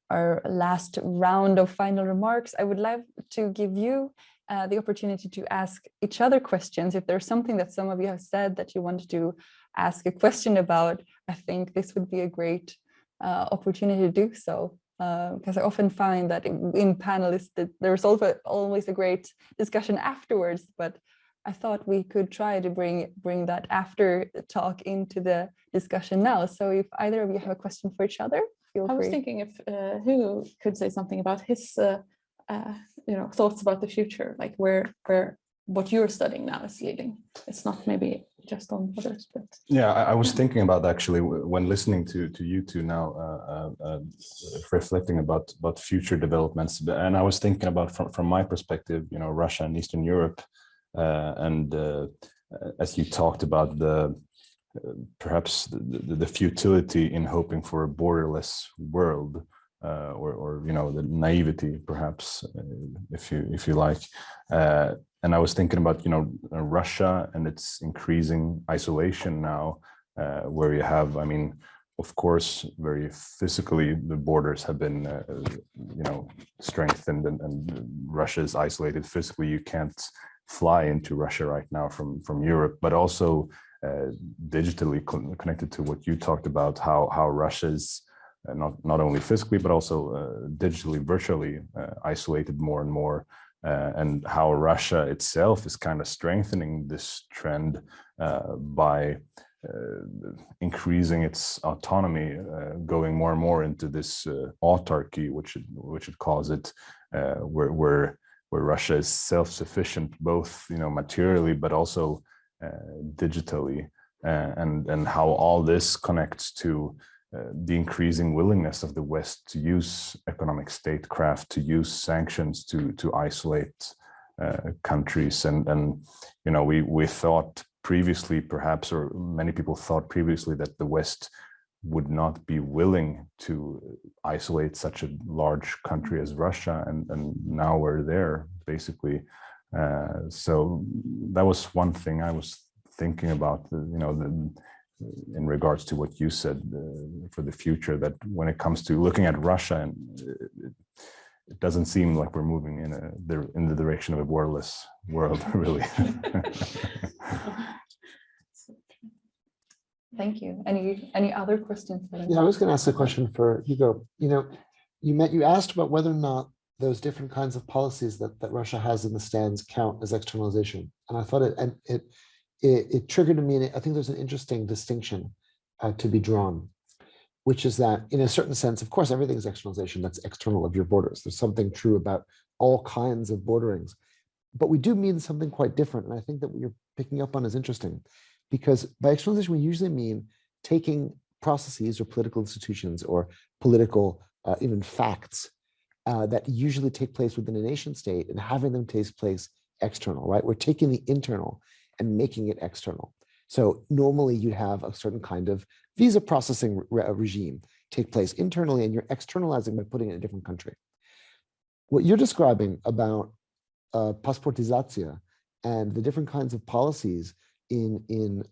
our last round of final remarks, I would like to give you the opportunity to ask each other questions. If there's something that some of you have said that you wanted to ask a question about, I think this would be a great opportunity to do so. Because I often find that in panelists that there's always a great discussion afterwards, but I thought we could try to bring that after talk into the discussion now. So if either of you have a question for each other, feel free. I was thinking if Hugo could say something about his thoughts about the future, like where what you're studying now is leading. It's not maybe just on others, but yeah, I was thinking about actually when listening to you two now, reflecting about future developments, and I was thinking about from my perspective, Russia and Eastern Europe, and as you talked about perhaps the futility in hoping for a borderless world. Or the naivety, perhaps, if you like, and I was thinking about Russia and its increasing isolation now, where you have, of course, very physically the borders have been strengthened, and Russia is isolated physically. You can't fly into Russia right now from Europe, but also digitally connected to what you talked about, how Russia's not only physically, but also digitally, virtually isolated more and more, and how Russia itself is kind of strengthening this trend by increasing its autonomy, going more and more into this autarky, which it calls it, where Russia is self-sufficient, both materially, but also digitally, and how all this connects to the increasing willingness of the West to use economic statecraft, to use sanctions to isolate countries, and we thought previously, perhaps, or many people thought previously, that the West would not be willing to isolate such a large country as Russia, and now we're there, basically. So that was one thing I was thinking about, in regards to what you said for the future, that when it comes to looking at Russia, and it doesn't seem like we're moving in the direction of a borderless world, really. Thank you. Any other questions? Yeah, I was going to ask a question for Hugo. You asked about whether or not those different kinds of policies that Russia has in the stands count as externalization, and I thought it triggered in me, and I think there's an interesting distinction to be drawn, which is that in a certain sense, of course, everything is externalization. That's external of your borders. There's something true about all kinds of borderings, but we do mean something quite different. And I think that what you're picking up on is interesting, because by externalization, we usually mean taking processes or political institutions or political even facts that usually take place within a nation state and having them take place external, right? We're taking the internal and making it external. So normally you'd have a certain kind of visa processing regime take place internally, and you're externalizing by putting it in a different country. What you're describing about pasportizacja and the different kinds of policies in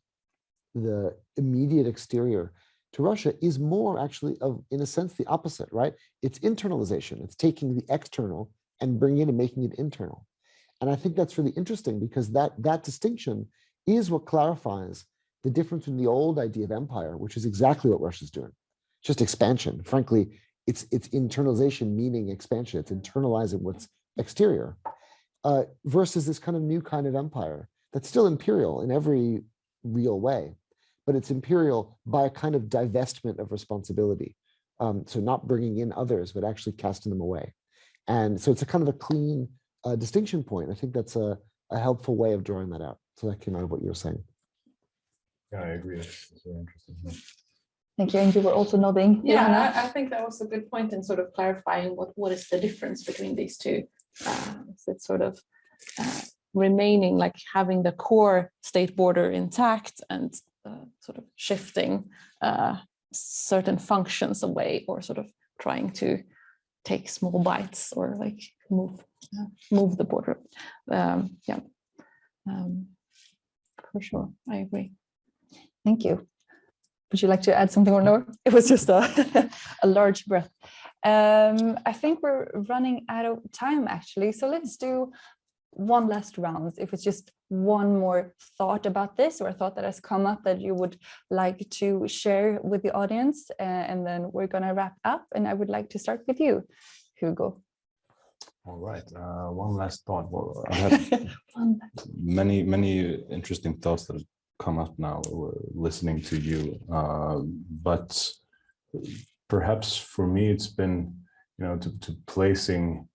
the immediate exterior to Russia is more actually in a sense, the opposite, right? It's internalization. It's taking the external and bringing it and making it internal. And I think that's really interesting, because that distinction is what clarifies the difference in the old idea of empire, which is exactly what Russia's doing, just expansion. Frankly, it's internalization, meaning expansion. It's internalizing what's exterior, versus this kind of new kind of empire that's still imperial in every real way, but it's imperial by a kind of divestment of responsibility. So not bringing in others, but actually casting them away. And so it's a kind of a clean distinction point. I think that's a helpful way of drawing that out. So that came out of what you were saying. Yeah, I agree. It's very interesting. Thank you. And you were also nodding. Yeah, Johanna. I think that was a good point in sort of clarifying what is the difference between these two. Is it sort of remaining, like having the core state border intact and sort of shifting certain functions away, or sort of trying to take small bites or like move the border. Yeah, for sure, I agree. Thank you. Would you like to add something or no? It was just a large breath. I think we're running out of time actually. So let's do one last round. If it's just one more thought about this, or a thought that has come up that you would like to share with the audience, and then we're gonna wrap up. And I would like to start with you, Hugo. All right. One last thought. Well, I have many interesting thoughts that have come up now listening to you, but perhaps for me it's been, you know, to placing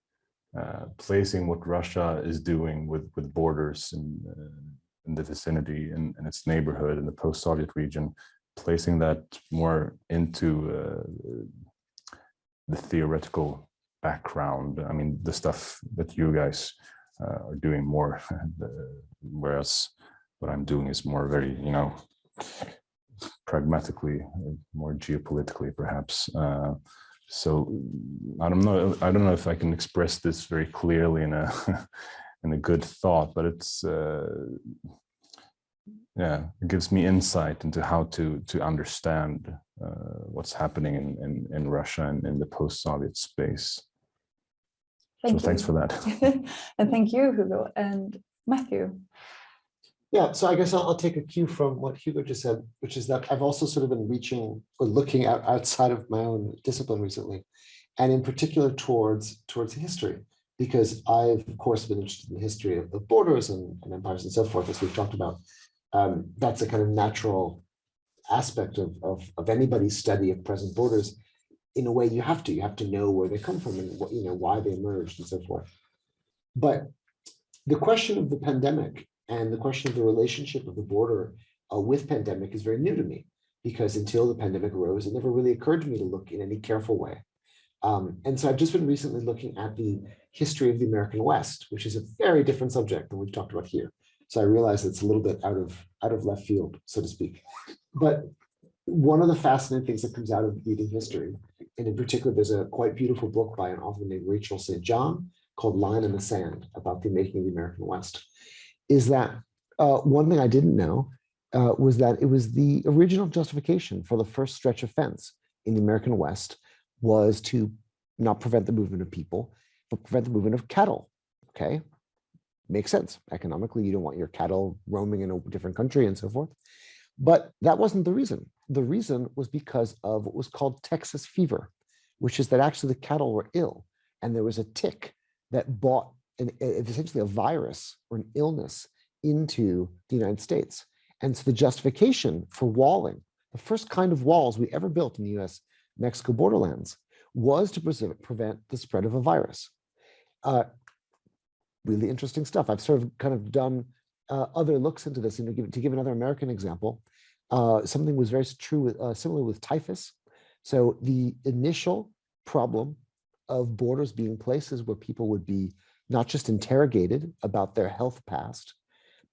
what Russia is doing with borders in the vicinity and its neighborhood in the post-Soviet region, placing that more into the theoretical background. I mean, the stuff that you guys are doing more, whereas what I'm doing is more very, you know, pragmatically, more geopolitically, perhaps. So I don't know if I can express this very clearly in a in a good thought, but it's yeah, it gives me insight into how to understand what's happening in Russia and in the post-Soviet space. Thanks for that. And thank you, Hugo. And Matthew. Yeah, so I guess I'll take a cue from what Hugo just said, which is that I've also sort of been reaching or looking outside of my own discipline recently, and in particular towards history, because I've of course been interested in the history of borders and empires and so forth, as we've talked about. That's a kind of natural aspect of anybody's study of present borders. In a way, you have to know where they come from and what, you know, why they emerged and so forth. But the question of the pandemic and the question of the relationship of the border with pandemic is very new to me, because until the pandemic arose, it never really occurred to me to look in any careful way. And so I've just been recently looking at the history of the American West, which is a very different subject than we've talked about here. So I realize it's a little bit out of left field, so to speak. But one of the fascinating things that comes out of reading history, and in particular, there's a quite beautiful book by an author named Rachel St. John called Line in the Sand, about the making of the American West, is that one thing I didn't know was that it was the original justification for the first stretch of fence in the American West was to not prevent the movement of people, but prevent the movement of cattle. Okay, makes sense. Economically, you don't want your cattle roaming in a different country and so forth. But that wasn't the reason. The reason was because of what was called Texas fever, which is that actually the cattle were ill, and there was a tick that brought essentially a virus or an illness into the United States. And so the justification for walling, the first kind of walls we ever built in the US-Mexico borderlands, was to prevent the spread of a virus. Really interesting stuff. I've sort of kind of done other looks into this. To give another American example, something was very true with, similar with typhus. So the initial problem of borders being places where people would be not just interrogated about their health past,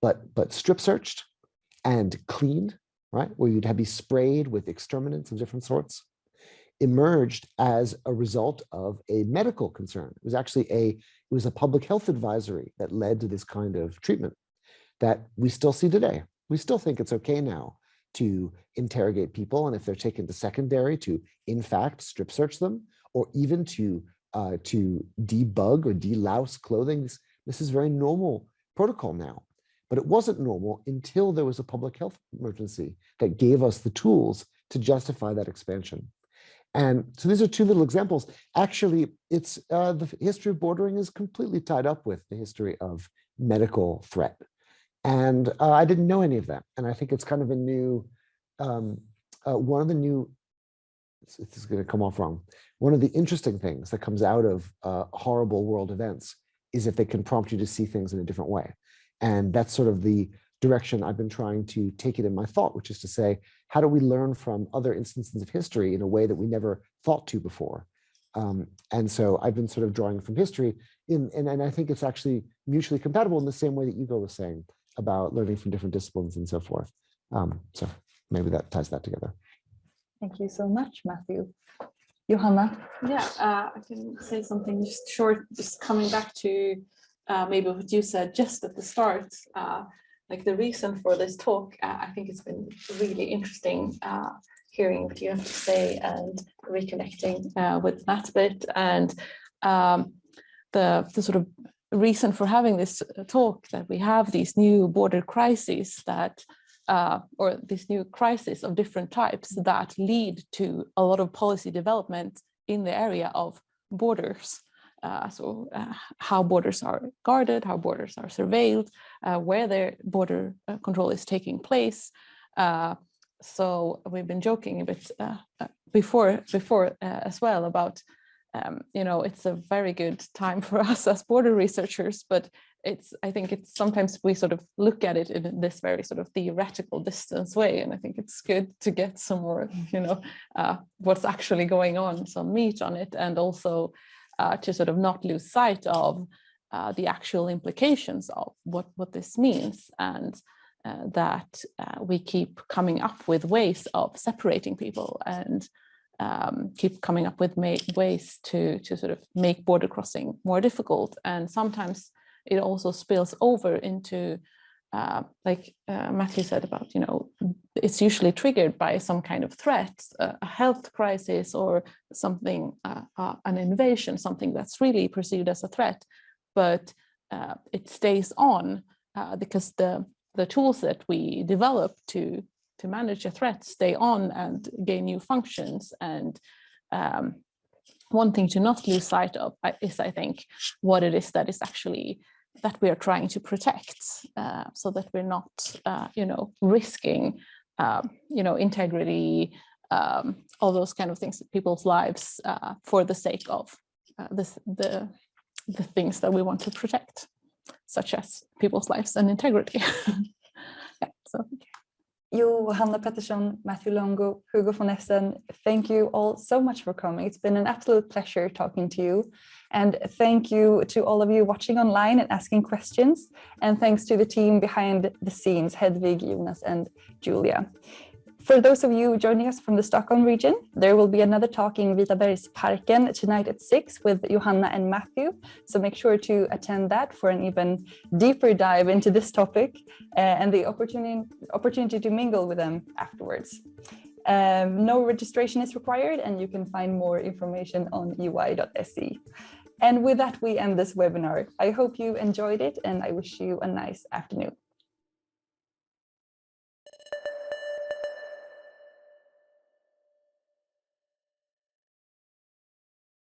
but strip searched and cleaned, right? Where you'd have be sprayed with exterminants of different sorts, emerged as a result of a medical concern. It was actually it was a public health advisory that led to this kind of treatment that we still see today. We still think it's okay now to interrogate people, and if they're taken to secondary, to in fact strip search them, or even to debug or delouse clothing. This is very normal protocol now, but it wasn't normal until there was a public health emergency that gave us the tools to justify that expansion. And so these are two little examples. Actually, it's the history of bordering is completely tied up with the history of medical threat. And I didn't know any of that. And I think it's kind of a new, one of the new, this is going to come off wrong. One of the interesting things that comes out of horrible world events is if they can prompt you to see things in a different way. And that's sort of the direction I've been trying to take it in my thought, which is to say, how do we learn from other instances of history in a way that we never thought to before? And so I've been sort of drawing from history, and I think it's actually mutually compatible in the same way that Hugo was saying about learning from different disciplines and so forth. So maybe that ties that together. Thank you so much, Matthew. Johanna? Yeah, I can say something just short, just coming back to maybe what you said just at the start. Like the reason for this talk, I think it's been really interesting hearing what you have to say and reconnecting with that bit. And the sort of reason for having this talk, that we have these new border crises that, or these new crises of different types that lead to a lot of policy development in the area of borders. How borders are guarded, how borders are surveilled, where their border control is taking place. So we've been joking a bit before as well about, it's a very good time for us as border researchers, but I think it's sometimes we sort of look at it in this very sort of theoretical distance way, and I think it's good to get some more, what's actually going on, some meat on it, and also to sort of not lose sight of the actual implications of what this means, and that we keep coming up with ways of separating people, and keep coming up with ways to sort of make border crossing more difficult. And sometimes it also spills over into, like Matthew said about, it's usually triggered by some kind of threat, a health crisis or something, an invasion, something that's really perceived as a threat, but it stays on because the tools that we develop to manage a threat stay on and gain new functions. And one thing to not lose sight of is, I think, what it is that is actually that we are trying to protect, so that we're not, risking, integrity, all those kind of things, people's lives, for the sake of the things that we want to protect, such as people's lives and integrity. Yeah, so. Johanna Pettersson, Matthew Longo, Hugo von Essen, thank you all so much for coming. It's been an absolute pleasure talking to you. And thank you to all of you watching online and asking questions. And thanks to the team behind the scenes, Hedvig, Jonas, and Julia. For those of you joining us from the Stockholm region, there will be another talk in Vitabergsparken tonight at 6 with Johanna and Matthew. So make sure to attend that for an even deeper dive into this topic and the opportunity to mingle with them afterwards. No registration is required, and you can find more information on ui.se. And with that, we end this webinar. I hope you enjoyed it, and I wish you a nice afternoon.